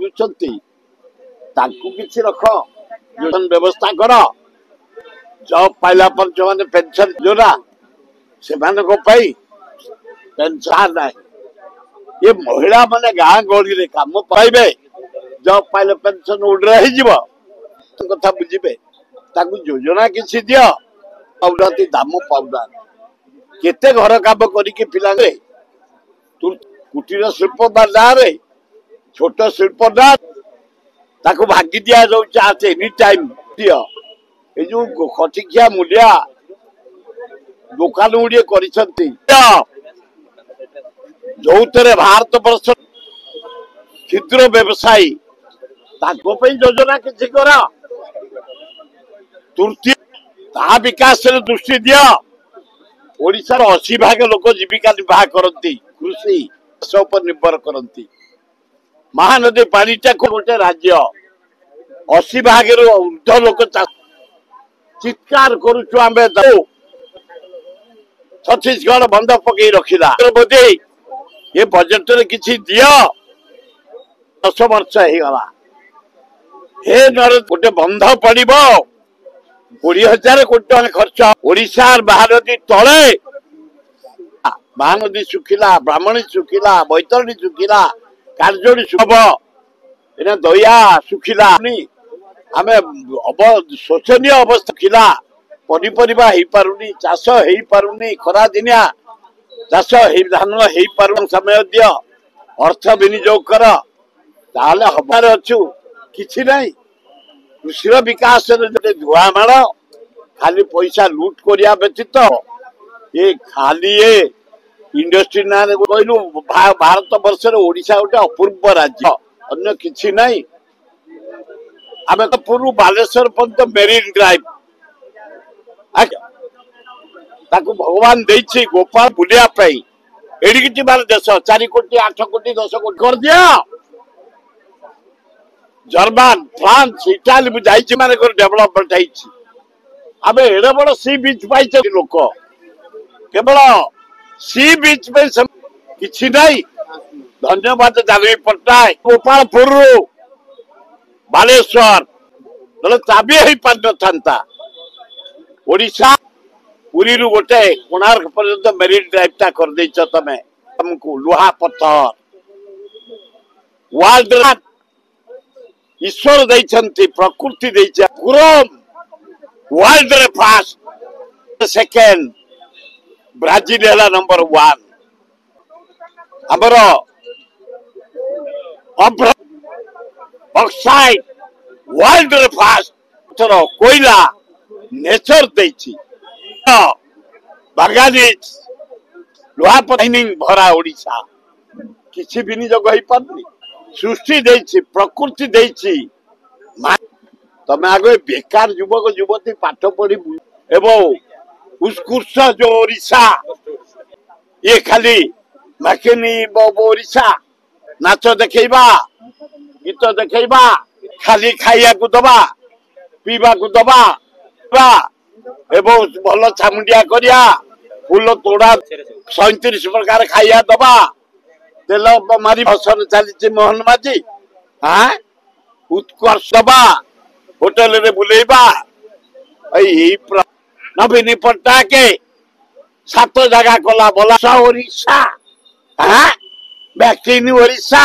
मागुचंती ताकू किछि रख योजन व्यवस्था कर जॉब पाइला पर जो माने पेंशन जोरा से माने को पाई पेंशन ना ये महिला माने गां गली रे काम पाइबे जॉब पाइले पेंशन उड़ रही जीव तो कथा बुझिबे ताकू योजना किछि दियो औरती दाम पाउडा केते घर काम करिके पिला रे कुटीर शिल्प बाजार छोट शिल्प ताको भागी दिया जाउछ आज एनी टाइम दियो ए जो खटिकिया मूल्या दुकान गुड़िए करिसंती जोतरे भारत वर्ष क्षुद्र व्यवसायी ताको पे योजना किछि करा तुरती ता विकास रे दृष्टि दियो ओडिसा रो 80% लोक जीविका निर्वाह करती कृषि पर निर्भर करती महानदी पानीटा गोटे राज्य 80% ऊर्ध लोक चित्कार करुचु आम छत्तीसगढ़ बंद पकई रखिला मोदी ये बजेट रे किछि दियो 10 वर्ष हे गला हे नर गोटे बंध पड़िबो 20,000 कोटी टका खर्च ओडिसा महानदी तले महानदी सुखिला ब्राह्मणी सुखिला बैतरणी सुखिला कारजोड़ी सुख एना दया सुखिला आमे शोचनीय अवस्था खिला पनीपरिया हो पारुनी चाष हो पारुनी खरा दिनिया चाष धान हो पारुनी समय दियो अर्थ विनियोग कर ताले हबार अच्छु किछि नहीं कृषि विकास धुआ माड़ खाली पैसा लुट करिया व्यतीत ये खाली ये इंडस्ट्री ना कहलु भारत वर्ष ओडिशा गोटे अपूर्व राज्य अन्य किछि नहीं आम तो पूर्व बालेश्वर पर्यंत मेरीन ड्राइव ताकू भगवान देछि गोपाल बुलिया पाई एडिकिटी बार देश 4 कोटी 8 कोटी 10 कोटी कर दिया जर्मन फ्रांस इटाली में जाइछि माने कर डेवलपमेंट आइछि आबे एडे बड़ सी बीच पाइछ लोक केवल सी बीच में किछि नहीं धन्यवाद जानवी पट्टनायक गोपालपुर बालेश्वर नले चाबी ही पान था ओडिशा पुरी रु गोटे कोणार्क पर्यंत मेरीन ड्राइव ता कर देछ तमे हमको लोहा पत्थर वर्ल्ड ईश्वर दैछंती प्रकृति दैछ गुरम वर्ल्ड रे फर्स्ट सेकंड ब्राजील है नंबर 1 हमरो ऑक्साइड वर्ल्ड रे फर्स्ट कोयला नेचर दैछि बागानिज लोहा माइनिंग भरा ओडिशा किछि विनियोग होई पारनी सृष्टि दैछि प्रकृति दैछि तमे आगे बेकार युवक युवती पाठ पढ़ी एवं उत्कृष्ट जो ओडिशा ये खाली माकेनी ओडिशा नाच देखैबा गीत देखैबा खाली खाइया को दबा पीवा को दबा एवं भल छामुंडिया करिया फूल तोड़ा 37 प्रकार खाइया दबा तेल मारी फसन चली मोहन माझी हाँ उत्कर्ष दबा होटेल रे बुलेबा नवीन पट्टनायक 7 जगह कला बोला ओडिशा हाँ बैक इन ओडिशा